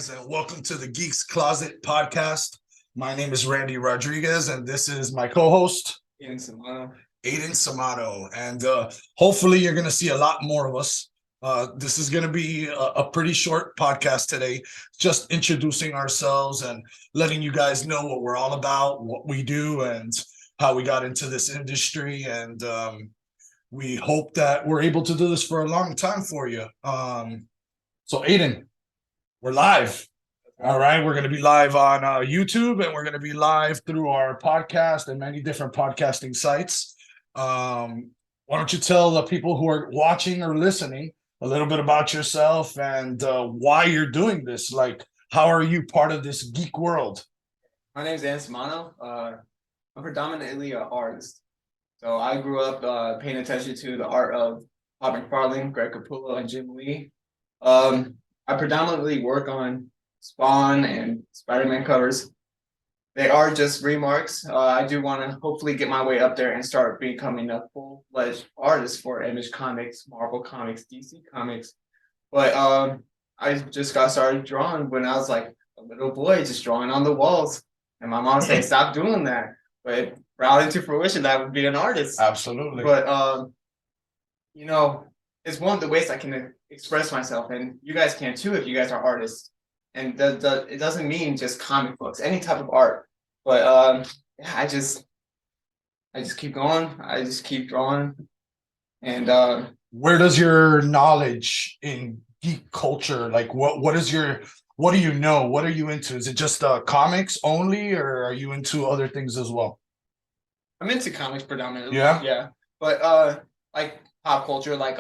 guys, and welcome to the Geeks Closet podcast. My name is Randy Rodriguez, and this is my co-host, Aiden Samato. And hopefully you're going to see a lot more of us. This is going to be a pretty short podcast today, just introducing ourselves and letting you guys know what we're all about, what we do, and how we got into this industry. And we hope that we're able to do this for a long time for you. So Aiden, we're live. All right. We're going to be live on YouTube, and we're going to be live through our podcast and many different podcasting sites. Why don't you tell the people who are watching or listening a little bit about yourself and why you're doing this? Like, how are you part of this geek world? My name is Aiden Samato. I'm predominantly an artist. So I grew up paying attention to the art of Bob McFarlane, Greg Capullo, and Jim Lee. I predominantly work on Spawn and Spider-Man covers. They are just remarks. I do want to hopefully get my way up there and start becoming a full-fledged artist for Image Comics, Marvel Comics, DC Comics. But I just got started drawing when I was like a little boy, just drawing on the walls. And my mom said, stop doing that. But it brought into fruition that I would be an artist. Absolutely. But, it's one of the ways I can express myself, and you guys can too if you guys are artists. And it doesn't mean just comic books, any type of art. But I just keep going. I just keep drawing. And where does your knowledge in geek culture, like what do you know? What are you into? Is it just comics only, or are you into other things as well? I'm into comics predominantly. Yeah. But like pop culture, like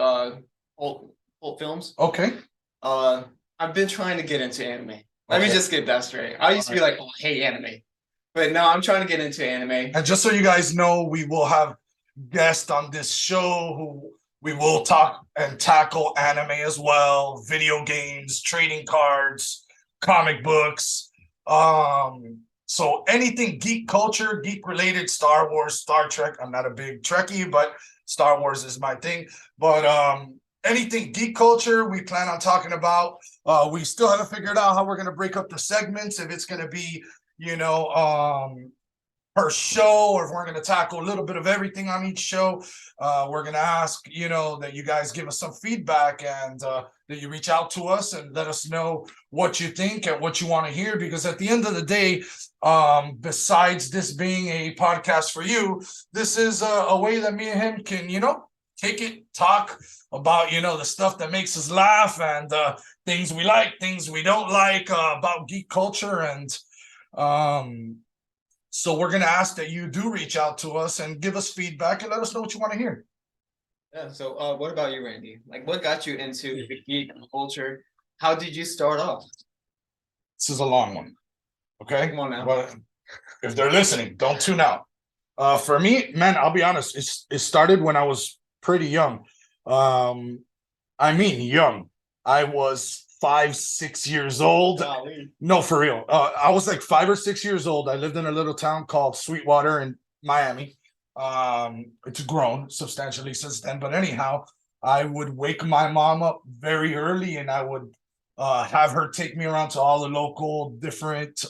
old films. Okay. I've been trying to get into anime. Let me just get that straight. I used to be like, oh, I hate anime. But now I'm trying to get into anime. And just so you guys know, we will have guests on this show who we will talk and tackle anime as well, video games, trading cards, comic books. So anything geek culture, geek related, Star Wars, Star Trek. I'm not a big Trekkie, but Star Wars is my thing. But anything geek culture, we plan on talking about. We still haven't figured out how we're going to break up the segments, if it's going to be, per show, or if we're going to tackle a little bit of everything on each show. We're going to ask, that you guys give us some feedback, and that you reach out to us and let us know what you think and what you want to hear. Because at the end of the day, besides this being a podcast for you, this is a way that me and him can, take it, talk about, the stuff that makes us laugh, and things we like, things we don't like about geek culture. And so we're going to ask that you do reach out to us and give us feedback and let us know what you want to hear. Yeah. So what about you, Randy? Like, what got you into the geek culture? How did you start off? This is a long one. Okay. Come on now. But if they're listening, don't tune out. For me, man, I'll be honest. It started when I was pretty young. Young. I was 5-6 years old. Golly. No, for real. I was like 5 or 6 years old. I lived in a little town called Sweetwater in Miami. It's grown substantially since then. But anyhow, I would wake my mom up very early, and I would have her take me around to all the local different,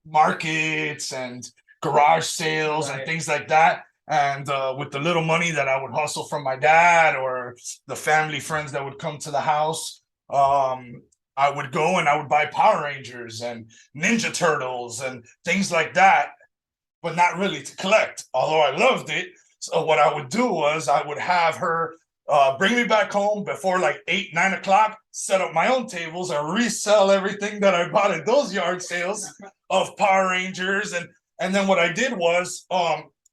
markets and garage sales and things like that. And with the little money that I would hustle from my dad or the family friends that would come to the house, I would go and I would buy Power Rangers and Ninja Turtles and things like that, but not really to collect, although I loved it. So what I would do was I would have her bring me back home before like 8-9 o'clock, set up my own tables and resell everything that I bought at those yard sales of Power Rangers. And then what I did was,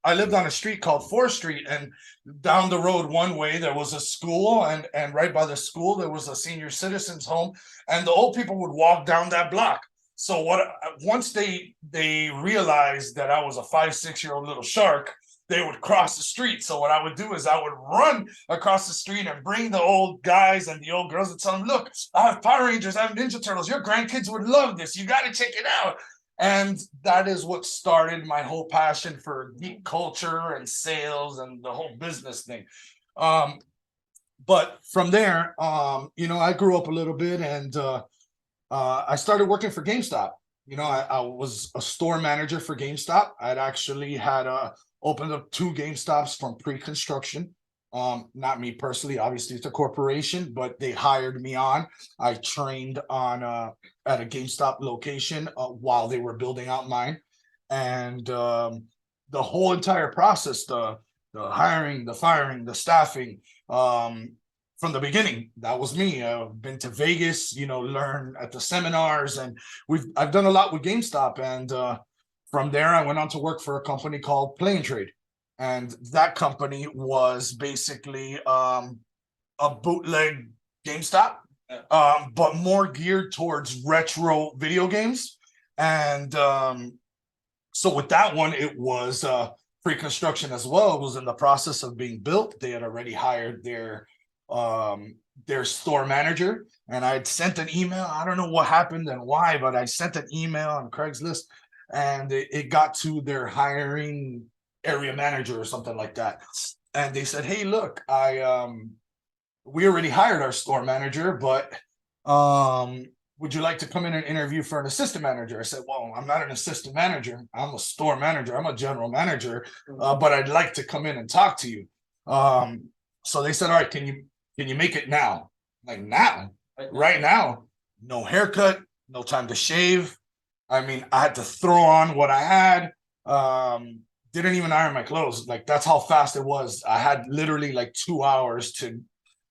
I lived on a street called 4th Street, and down the road one way there was a school, and right by the school there was a senior citizens home, and the old people would walk down that block. So once they realized that I was a 5-6-year-old little shark, they would cross the street. So what I would do is I would run across the street and bring the old guys and the old girls and tell them, look, I have Power Rangers, I have Ninja Turtles. Your grandkids would love this. You got to check it out. And that is what started my whole passion for geek culture and sales and the whole business thing. but from there, I grew up a little bit, and I started working for GameStop. I was a store manager for GameStop. I'd actually had opened up 2 GameStops from pre-construction. Not me personally, obviously it's a corporation, but they hired me on. I trained on at a GameStop location while they were building out mine, and the whole entire process, the hiring, the firing, the staffing, from the beginning, that was me. I've been to Vegas, learn at the seminars, and I've done a lot with GameStop. And from there, I went on to work for a company called Play and Trade, and that company was basically a bootleg GameStop, but more geared towards retro video games. And so with that one, it was pre-construction as well. It was in the process of being built. They had already hired their store manager, and I had sent an email. I don't know what happened and why, but I sent an email on Craigslist, and it got to their hiring area manager or something like that. And they said, "Hey, look, we already hired our store manager, but would you like to come in and interview for an assistant manager?" I said, "Well, I'm not an assistant manager. I'm a store manager. I'm a general manager, but I'd like to come in and talk to you." So they said, "All right, can you make it now?" I'm like, now, right now, no haircut, no time to shave. I mean, I had to throw on what I had. Didn't even iron my clothes. Like, that's how fast it was. I had literally like 2 hours to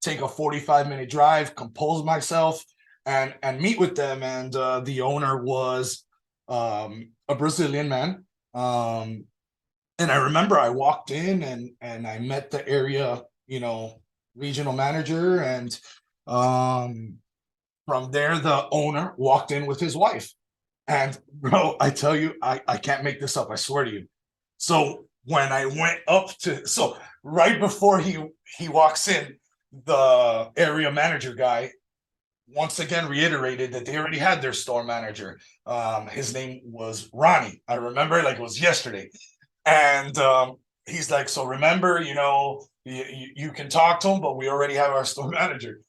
take a 45-minute drive, compose myself, and meet with them. And the owner was a Brazilian man. And I remember I walked in, and I met the area, regional manager, and from there the owner walked in with his wife. And bro, I tell you, I can't make this up, I swear to you. So when I went up to, so right before he walks in, the area manager guy once again reiterated that they already had their store manager. His name was Ronnie. I remember like it was yesterday. And he's like, "So remember, you can talk to him, but we already have our store manager."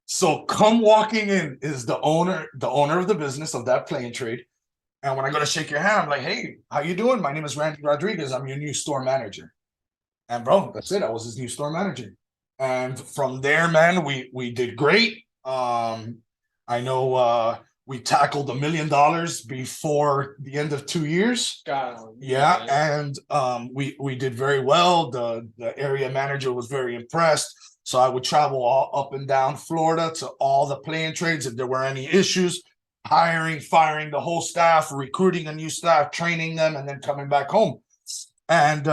So come walking in is the owner of the business of that Play and Trade. And when I go to shake your hand, I'm like, "Hey, how you doing? My name is Randy Rodriguez. I'm your new store manager." And bro, that's it. I was his new store manager. And from there, man, we did great. I know we tackled $1 million before the end of 2 years. God, Yeah, and we did very well. The area manager was very impressed. So I would travel all up and down Florida to all the Play and Trades if there were any issues, hiring, firing the whole staff, recruiting a new staff, training them, and then coming back home. And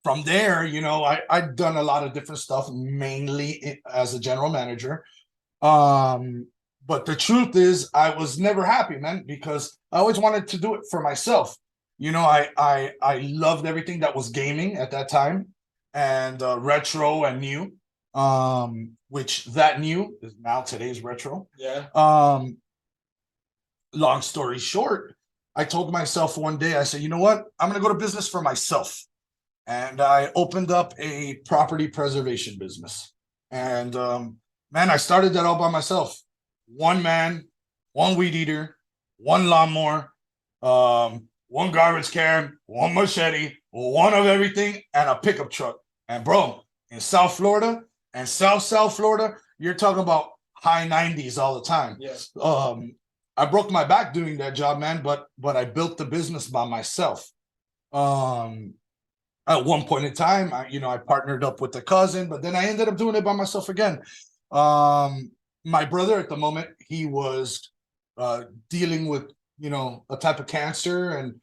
from there, I'd done a lot of different stuff, mainly as a general manager. But the truth is, I was never happy, man, because I always wanted to do it for myself. I loved everything that was gaming at that time, and retro and new, which that new is now today's retro. Yeah. Long story short, I told myself one day, I said, "You know what? I'm going to go to business for myself." And I opened up a property preservation business. And man, I started that all by myself. One man, one weed eater, one lawnmower, one garbage can, one machete, one of everything, and a pickup truck. And bro, in South Florida and South Florida, you're talking about high 90s all the time. Yes. I broke my back doing that job, man, but I built the business by myself. At one point in time, I partnered up with a cousin, but then I ended up doing it by myself again. My brother at the moment, he was dealing with, a type of cancer, and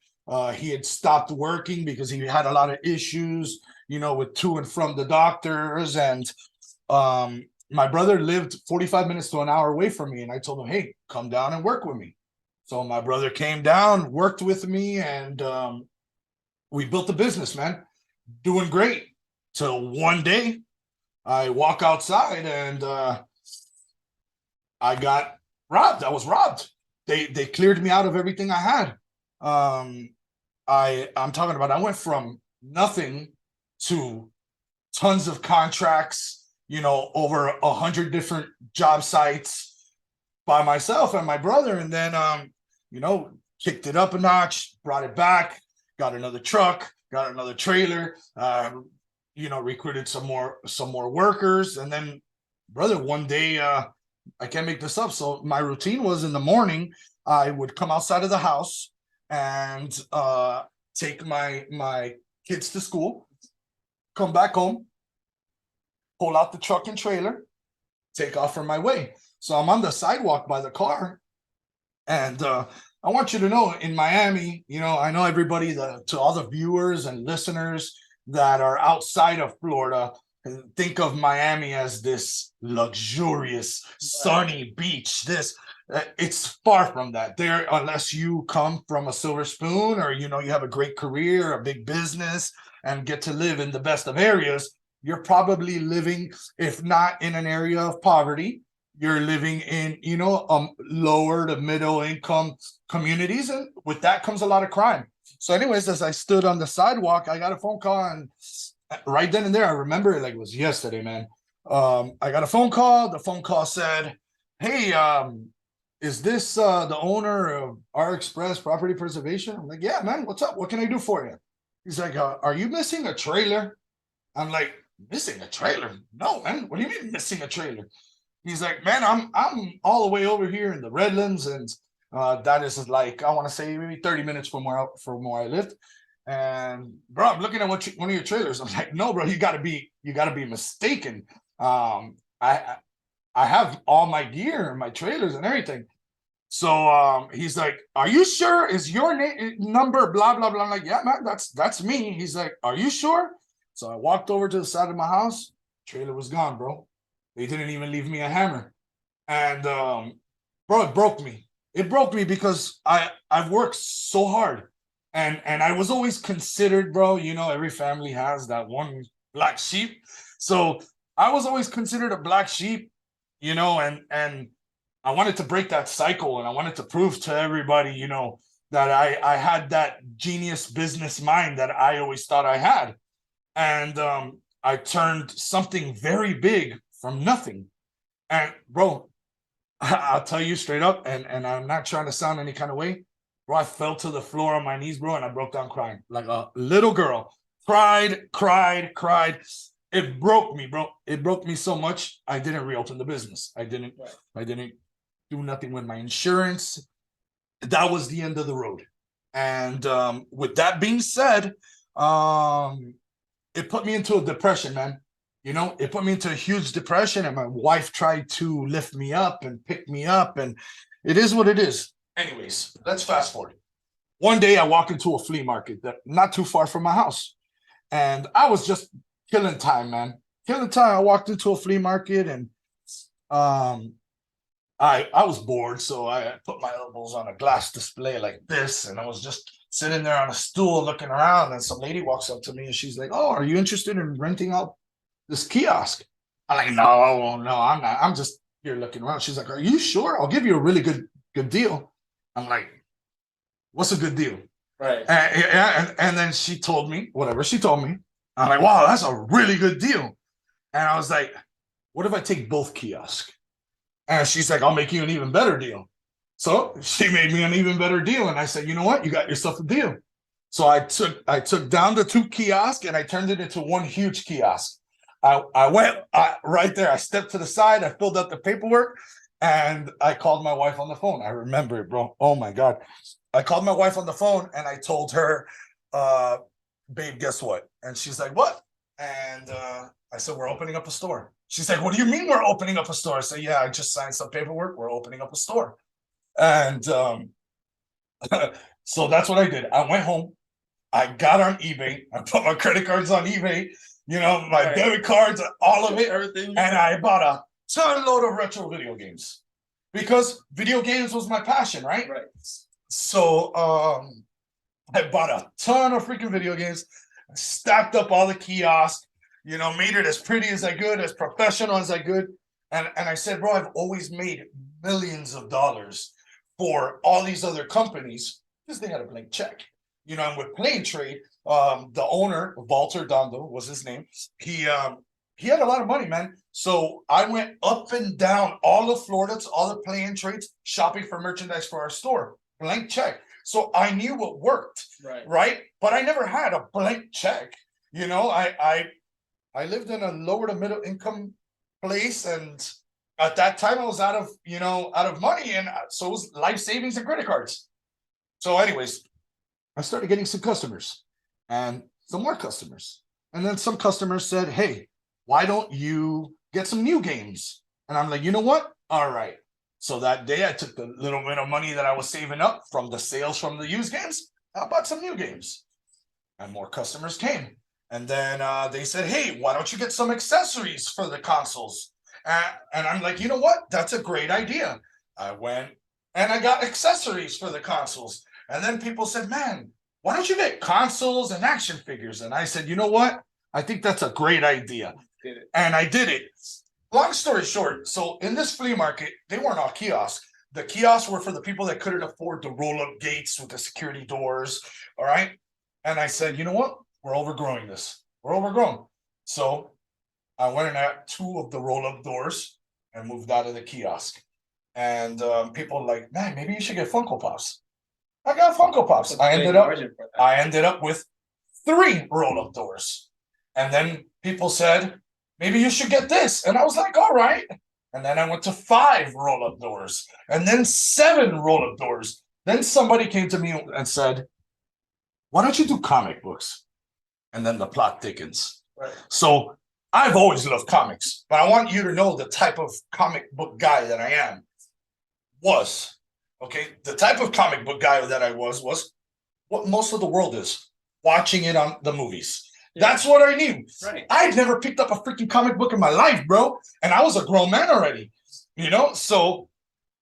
he had stopped working because he had a lot of issues, with to and from the doctors. And my brother lived 45 minutes to an hour away from me, and I told him, "Hey, come down and work with me." So my brother came down, worked with me, and we built the business, man. Doing great. Till one day I walk outside, and I got robbed. I was robbed. They cleared me out of everything I had. I'm talking about, I went from nothing to tons of contracts, over 100 different job sites by myself and my brother. And then, kicked it up a notch, brought it back, got another truck, got another trailer, recruited some more workers. And then, brother, one day, I can't make this up. So my routine was in the morning, I would come outside of the house and take my kids to school, come back home, pull out the truck and trailer, take off from my way. So I'm on the sidewalk by the car. And I want you to know, in Miami, I know everybody, to all the viewers and listeners that are outside of Florida, think of Miami as this luxurious, sunny beach. It's far from that. There, unless you come from a silver spoon, or you have a great career, a big business, and get to live in the best of areas, you're probably living, if not in an area of poverty, you're living in lower to middle income communities, and with that comes a lot of crime. So anyways, as I stood on the sidewalk, I got a phone call, and right then and there, I remember it like it was yesterday, man. I got a phone call. The phone call said, "Hey, is this the owner of R Express Property Preservation?" I'm like, "Yeah, man, what's up? What can I do for you?" He's like, "Are you missing a trailer?" I'm like, "Missing a trailer? No, man. What do you mean missing a trailer?" He's like, "Man, I'm all the way over here in the Redlands, and that is like, I want to say maybe 30 minutes from where I lived. And bro, I'm looking at one of your trailers." I'm like, "No, bro, you gotta be mistaken. I have all my gear and my trailers and everything." So he's like, "Are you sure? Is your number blah blah blah?" I'm like, "Yeah, man, that's me." He's like, "Are you sure?" So I walked over to the side of my house. Trailer was gone, bro. They didn't even leave me a hammer. And bro, it broke me. It broke me because I've worked so hard. And I was always considered, bro, every family has that one black sheep. So I was always considered a black sheep, and I wanted to break that cycle, and I wanted to prove to everybody, that I had that genius business mind that I always thought I had. And I turned something very big from nothing. And bro, I'll tell you straight up, and I'm not trying to sound any kind of way, bro. I fell to the floor on my knees, bro, and I broke down crying like a little girl. Cried. It broke me, bro. It broke me so much. I didn't reopen the business. I didn't do nothing with my insurance. That was the end of the road. And with that being said, it put me into a depression, man. It put me into a huge depression, and my wife tried to lift me up and pick me up, and it is what it is. Anyways, let's fast forward. One day I walk into a flea market that not too far from my house, and I was just killing time, man. Killing time. I walked into a flea market, and I was bored, so I put my elbows on a glass display like this, and I was just sitting there on a stool looking around, and some lady walks up to me, and she's like, "Oh, are you interested in renting out this kiosk?" I'm like, no, I'm not. I'm just here looking around. She's like, "Are you sure? I'll give you a really good deal." I'm like, "What's a good deal?" Right. And then she told me whatever she told me. I'm like, "Wow, that's a really good deal." And I was like, "What if I take both kiosks?" And she's like, "I'll make you an even better deal." So she made me an even better deal. And I said, "You know what? You got yourself a deal." So I took down the two kiosks and I turned it into one huge kiosk. I went right there. I stepped to the side. I filled out the paperwork, and I called my wife on the phone. I remember it, bro. Oh my God. I called my wife on the phone and I told her, "Babe, guess what?" And she's like, "What?" And I said, "We're opening up a store." She's like, "What do you mean we're opening up a store?" I said, "Yeah, I just signed some paperwork. We're opening up a store." And so that's what I did. I went home. I got on eBay. I put my credit cards on eBay, my debit cards, all of it, everything. And I bought a ton load of retro video games because video games was my passion, right? Right. So I bought a ton of freaking video games, stacked up all the kiosks, made it as pretty as I could, as professional as I could. And I said, "Bro, I've always made millions of dollars for all these other companies because they had a blank check." And with Play and Trade, the owner, Walter Dondo was his name. he had a lot of money, man. So I went up and down all of Florida to all the play-in trades, shopping for merchandise for our store. Blank check. So I knew what worked, right? But I never had a blank check. You know, I lived in a lower to middle income place, and at that time I was out of money, and so it was life savings and credit cards. So, anyways, I started getting some customers and some more customers, and then some customers said, "Hey, why don't you get some new games?" And I'm like, you know what? All right. So that day I took the little bit of money that I was saving up from the sales from the used games. I bought some new games, and more customers came. And then they said, "Hey, why don't you get some accessories for the consoles?" And I'm like, you know what? That's a great idea. I went and I got accessories for the consoles. And then people said, "Man, why don't you get consoles and action figures?" And I said, you know what? I think that's a great idea. And I did it. Long story short, so in this flea market, they weren't all kiosks. The kiosks were for the people that couldn't afford the roll-up gates with the security doors. All right. And I said, you know what? We're overgrowing this. We're overgrown. So I went and got 2 of the roll-up doors and moved out of the kiosk. And people were like, "Man, maybe you should get Funko Pops." I got Funko Pops. I ended up with 3 roll-up doors. And then people said, "Maybe you should get this." And I was like, all right. And then I went to 5 roll-up doors, and then 7 roll-up doors. Then somebody came to me and said, "Why don't you do comic books?" And then the plot thickens. Right. So I've always loved comics, but I want you to know the type of comic book guy that I am okay? The type of comic book guy that I was what most of the world is, watching it on the movies. Yeah. That's what I knew. Right. I'd never picked up a freaking comic book in my life, bro. And I was a grown man already, So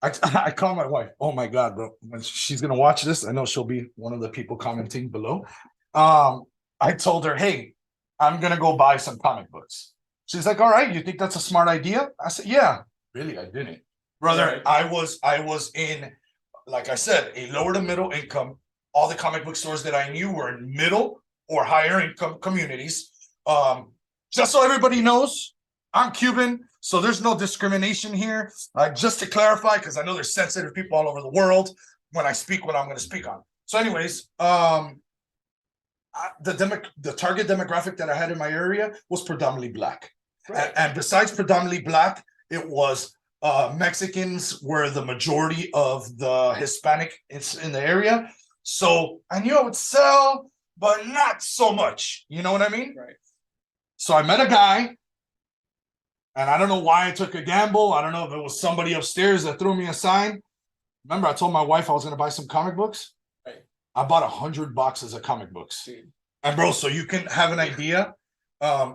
I call my wife. Oh my God, bro. When she's going to watch this, I know she'll be one of the people commenting below. I told her, "Hey, I'm going to go buy some comic books." She's like, "All right, you think that's a smart idea?" I said, "Yeah." Really, I didn't. Brother, right. I was in, like I said, a lower to middle income. All the comic book stores that I knew were in middle or higher income communities. Just so everybody knows, I'm Cuban, so there's no discrimination here. Just to clarify, because I know there's sensitive people all over the world when I speak what I'm going to speak on. So anyways, the target demographic that I had in my area was predominantly Black. Right. And besides predominantly Black, it was Mexicans were the majority of the Hispanic in the area. So I knew I would sell, but not so much. You know what I mean? Right. So I met a guy, and I don't know why I took a gamble. I don't know if it was somebody upstairs that threw me a sign. Remember, I told my wife I was going to buy some comic books. Right. I bought 100 boxes of comic books. Dude. And bro, so you can have an idea.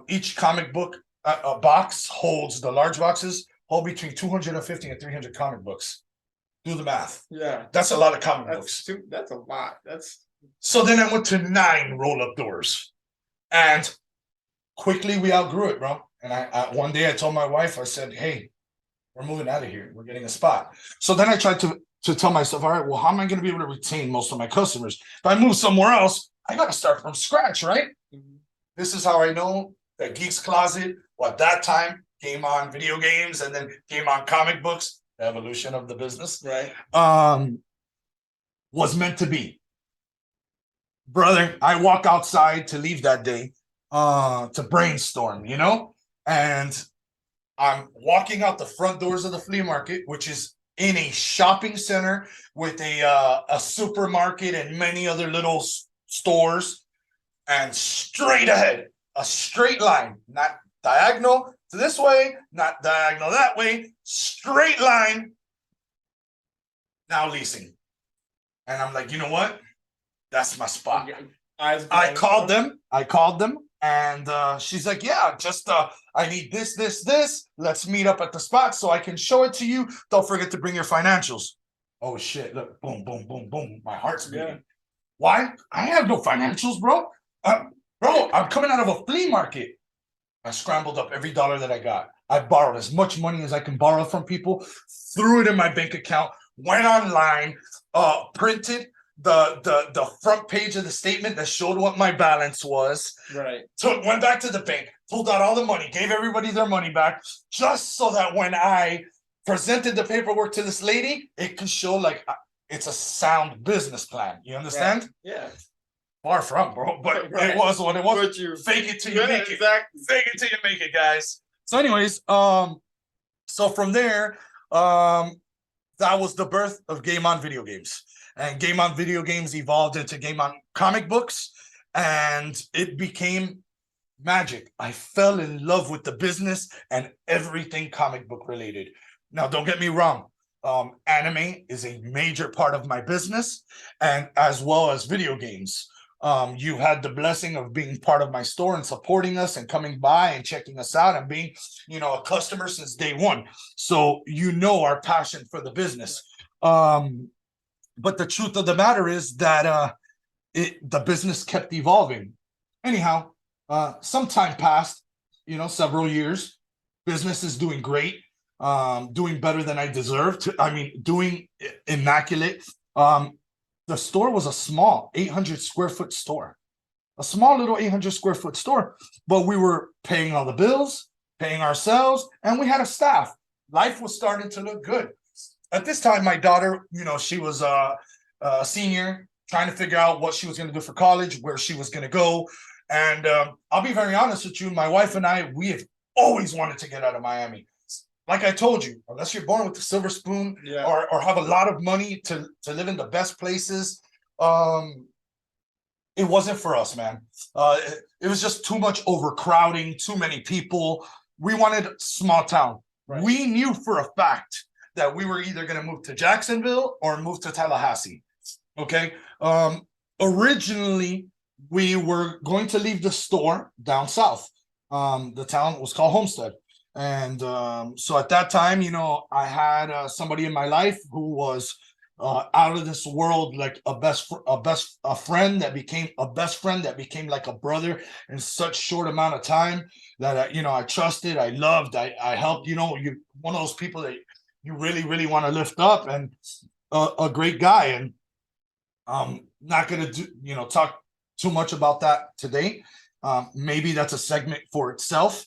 Each comic book a box holds, the large boxes hold between 250 and 300 comic books. Do the math. Yeah. That's a lot of comic books. That's a lot. So then I went to 9 roll-up doors. And quickly we outgrew it, bro. And I one day I told my wife, I said, "Hey, we're moving out of here. We're getting a spot." So then I tried to tell myself, all right, well, how am I going to be able to retain most of my customers? If I move somewhere else, I got to start from scratch, right? Mm-hmm. This is how I know that Geeks Closet, at that time, came on video games and then came on comic books, the evolution of the business, right? Was meant to be. Brother, I walk outside to leave that day to brainstorm, and I'm walking out the front doors of the flea market, which is in a shopping center with a supermarket and many other little stores, and straight ahead, a straight line, not diagonal to this way, not diagonal that way, straight line, now leasing. And I'm like, you know what? That's my spot. I called them, and she's like, "Yeah, just I need this. Let's meet up at the spot so I can show it to you. Don't forget to bring your financials." Oh shit, look, boom, boom, boom, boom. My heart's beating. Yeah. Why? I have no financials, bro. Bro, I'm coming out of a flea market. I scrambled up every dollar that I got. I borrowed as much money as I can borrow from people, threw it in my bank account, went online, printed the front page of the statement that showed what my balance was. Right. Went back to the bank, pulled out all the money, gave everybody their money back, just so that when I presented the paperwork to this lady, it could show like it's a sound business plan. You understand? Right. Yeah. Far from, bro, but Right. it was what it was. But you Fake it till you make it. exactly. Fake it till you make it, guys. So, anyways, so from there, that was the birth of Game On Video Games. And Game On Video Games evolved into Game On Comic Books, and it became magic. I fell in love with the business and everything comic book related. Now, don't get me wrong. Anime is a major part of my business, and as well as video games. You had the blessing of being part of my store and supporting us and coming by and checking us out and being, a customer since day one. So our passion for the business. But the truth of the matter is that the business kept evolving. Anyhow, some time passed, several years. Business is doing great, doing better than I deserved. Doing immaculate. The store was a small 800 square foot store, a small little 800 square foot store, but we were paying all the bills, paying ourselves, and we had a staff. Life was starting to look good. At this time, my daughter, she was a senior, trying to figure out what she was going to do for college, where she was going to go. And I'll be very honest with you, my wife and I, we have always wanted to get out of Miami. Like I told you, unless you're born with a silver spoon or have a lot of money to live in the best places, it wasn't for us, man. It was just too much overcrowding, too many people. We wanted small town. Right. We knew for a fact that we were either going to move to Jacksonville or move to Tallahassee. Okay. Originally, we were going to leave the store down south. The town was called Homestead. And so at that time, I had somebody in my life who was out of this world, like a friend that became a best friend that became like a brother in such short amount of time that I trusted, I loved, I helped. You're one of those people that you really, really want to lift up, and a great guy. And I'm not gonna talk too much about that today. Maybe that's a segment for itself.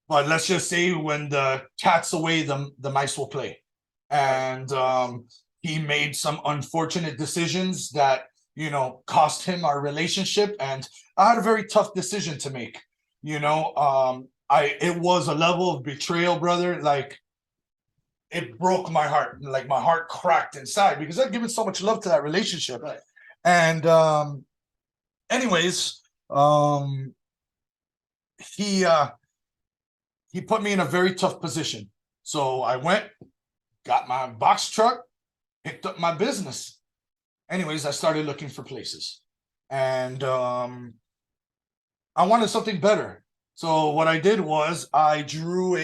But let's just say when the cat's away, the mice will play. And he made some unfortunate decisions that, cost him our relationship. And I had a very tough decision to make. It was a level of betrayal, brother. Like, it broke my heart. Like, my heart cracked inside because I'd given so much love to that relationship. Right. And anyways, he put me in a very tough position. So I went, got my box truck, picked up my business. Anyways, I started looking for places. And I wanted something better. So what I did was I drew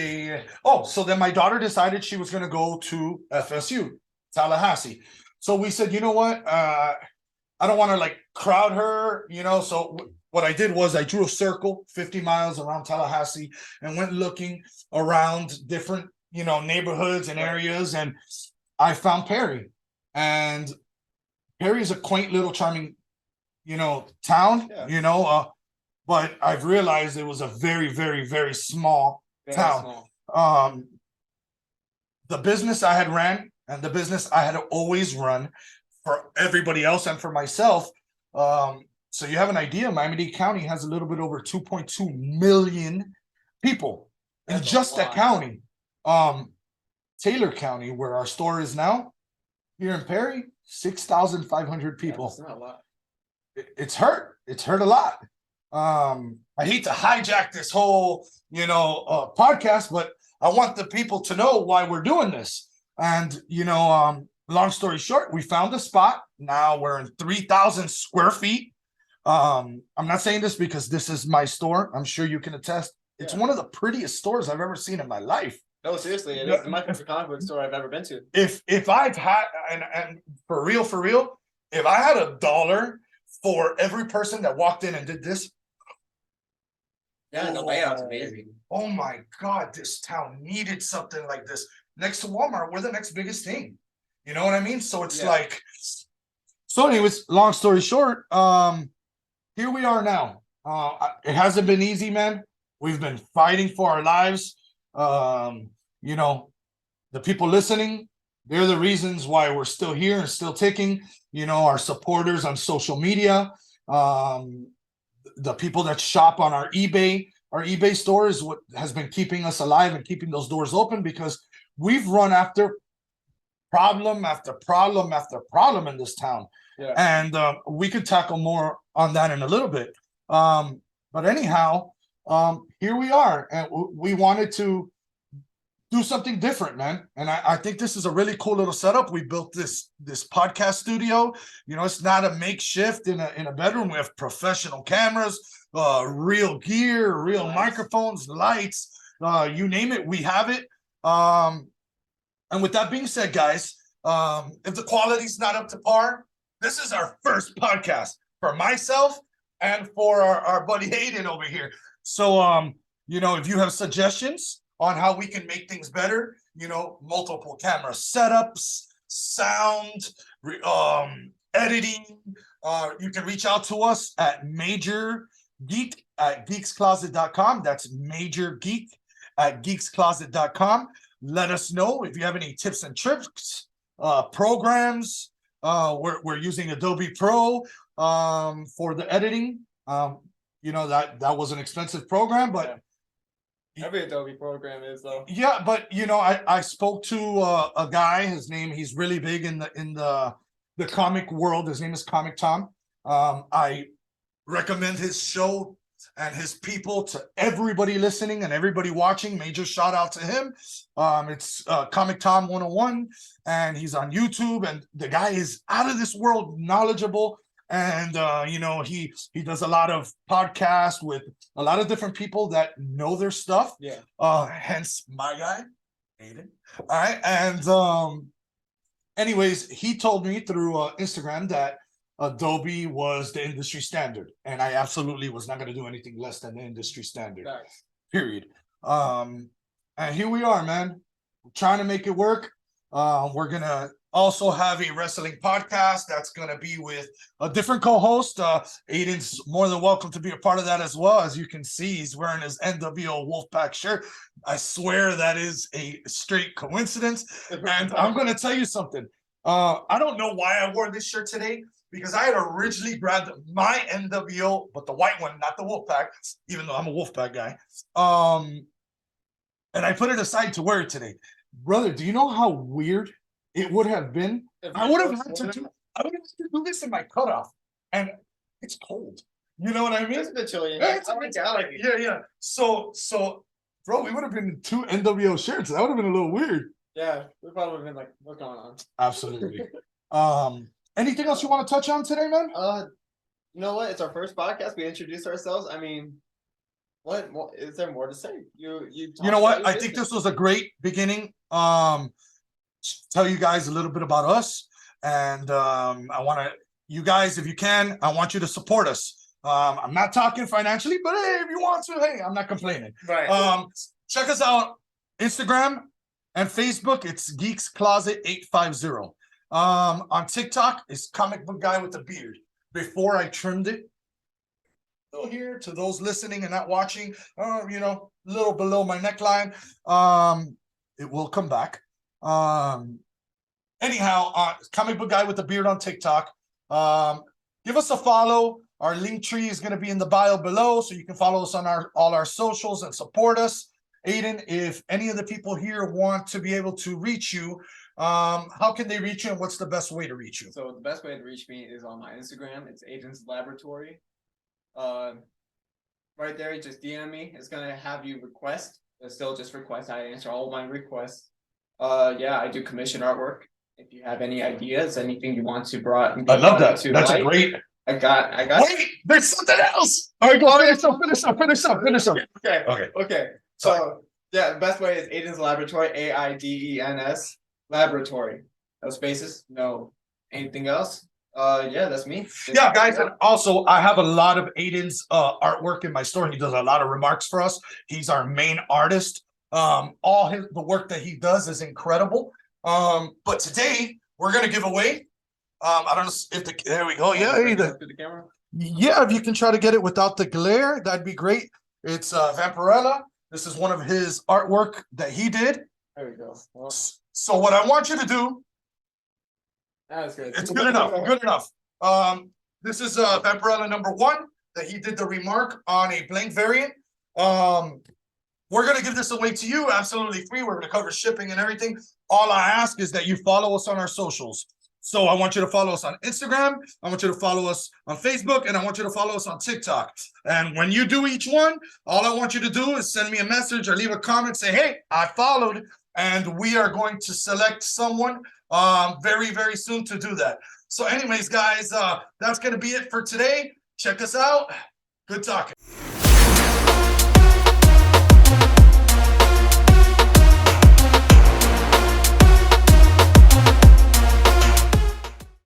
so then my daughter decided she was going to go to FSU, Tallahassee. So we said, you know what? I don't want to like crowd her, so what I did was I drew a circle 50 miles around Tallahassee and went looking around different, neighborhoods and areas. And I found Perry. And Perry is a quaint little charming, town, but I've realized it was a very, very, very small town. Small. The business I had ran and the business I had always run for everybody else and for myself. So you have an idea, Miami-Dade County has a little bit over 2.2 million people in just that county. Taylor County, where our store is now, here in Perry, 6,500 people. That's not a lot. It's hurt. It's hurt a lot. I hate to hijack this whole, podcast, but I want the people to know why we're doing this. And, long story short, we found a spot. Now we're in 3,000 square feet. I'm not saying this because this is my store. I'm sure you can attest. It's one of the prettiest stores I've ever seen in my life. No, seriously, it is my favorite comic book store I've ever been to. If I've had and for real, if I had $1 for every person that walked in and did this. Yeah, the layout's amazing. Oh my God, this town needed something like this. Next to Walmart, we're the next biggest thing. You know what I mean? So it's like So, anyways, long story short, here we are now. It hasn't been easy, man. We've been fighting for our lives. You know, the people listening, they're the reasons why we're still here and still ticking. You know, our supporters on social media, the people that shop on our eBay store is what has been keeping us alive and keeping those doors open, because we've run after problem after problem after problem in this town. Yeah. And we could tackle more on that in a little bit. But anyhow, here we are, and we wanted to do something different, man. And I think this is a really cool little setup. We built this podcast studio. You know, it's not a makeshift in a bedroom. We have professional cameras, real gear, real microphones, lights, you name it, we have it. And with that being said, guys, if the quality's not up to par, this is our first podcast for myself and for our buddy Aiden over here. So, you know, if you have suggestions on how we can make things better, you know, multiple camera setups, sound, editing, you can reach out to us at majorgeek@geekscloset.com. That's majorgeek@geekscloset.com. Let us know if you have any tips and tricks, programs. We're using Adobe Pro for the editing. You know, that was an expensive program, but every Adobe program is, though. Yeah, but you know, I spoke to a guy. He's really big in the comic world. His name is Comic Tom. I recommend his show and his people to everybody listening and everybody watching. Major shout out to him. It's Comic Tom 101, and he's on YouTube, and the guy is out of this world knowledgeable. And you know, he does a lot of podcasts with a lot of different people that know their stuff. Yeah. Hence my guy, Aiden. All right. And anyways, he told me through Instagram that Adobe was the industry standard, and I absolutely was not going to do anything less than the industry standard. Nice. Period. And here we are, man. We're trying to make it work. We're gonna also have a wrestling podcast that's gonna be with a different co-host. Aiden's more than welcome to be a part of that as well. As you can see, he's wearing his NWO Wolfpack shirt. I swear that is a straight coincidence. And I'm gonna tell you something. I don't know why I wore this shirt today, because I had originally grabbed my NWO, but the white one, not the Wolfpack, even though I'm a Wolfpack guy. And I put it aside to wear it today. Brother, do you know how weird it would have been? I would have had to do this in my cutoff, and it's cold. You know what I mean? It's a bit chilly. Yeah. So, bro, we would have been in 2 NWO shirts. That would have been a little weird. Yeah, we probably would have been like, what's going on? Absolutely. Anything else you want to touch on today, man? You know what? It's our first podcast. We introduced ourselves. I mean, what is there more to say? You know what? I think this was a great beginning. Tell you guys a little bit about us, and I want to, you guys, if you can, I want you to support us. I'm not talking financially, but hey, if you want to, hey, I'm not complaining. Right. Check us out, Instagram and Facebook. It's Geeks Closet 850. On TikTok, it's Comic Book Guy with a Beard. Before I trimmed it, still here to those listening and not watching, you know, a little below my neckline. It will come back. Anyhow, Comic Book Guy with a Beard on TikTok. Give us a follow. Our link tree is going to be in the bio below, so you can follow us on all our socials and support us. Aiden, if any of the people here want to be able to reach you, how can they reach you, and what's the best way to reach you? So the best way to reach me is on my Instagram. It's Aiden's Laboratory. Right there, just DM me. It's gonna have you request. It's still just request. I answer all of my requests. Yeah, I do commission artwork. If you have any ideas, anything you want to I love that. That's a great. I got. Wait, there's something else. All right, go finish up. Okay. So yeah, the best way is Aiden's Laboratory. AIDENS Laboratory. No spaces. No anything else. Yeah, that's me. Yeah, guys, and also I have a lot of Aiden's artwork in my store. He does a lot of remarks for us. He's our main artist. All the work that he does is incredible. But today we're gonna give away I don't know if there we go. Yeah, Bring it the, up to the camera. yeah, if you can try to get it without the glare, that'd be great. It's Vampirella. This is one of his artwork that he did. There we go. Well, So what I want you to do, that's good. it's good enough, good enough. This is Vampirella #1 that he did the remark on a blank variant. We're gonna give this away to you absolutely free. We're gonna cover shipping and everything. All I ask is that you follow us on our socials. So I want you to follow us on Instagram, I want you to follow us on Facebook, and I want you to follow us on TikTok. And when you do each one, all I want you to do is send me a message or leave a comment, say, hey, I followed, and we are going to select someone very, very soon to do that. So anyways, guys, that's gonna be it for today. Check us out. Good talking.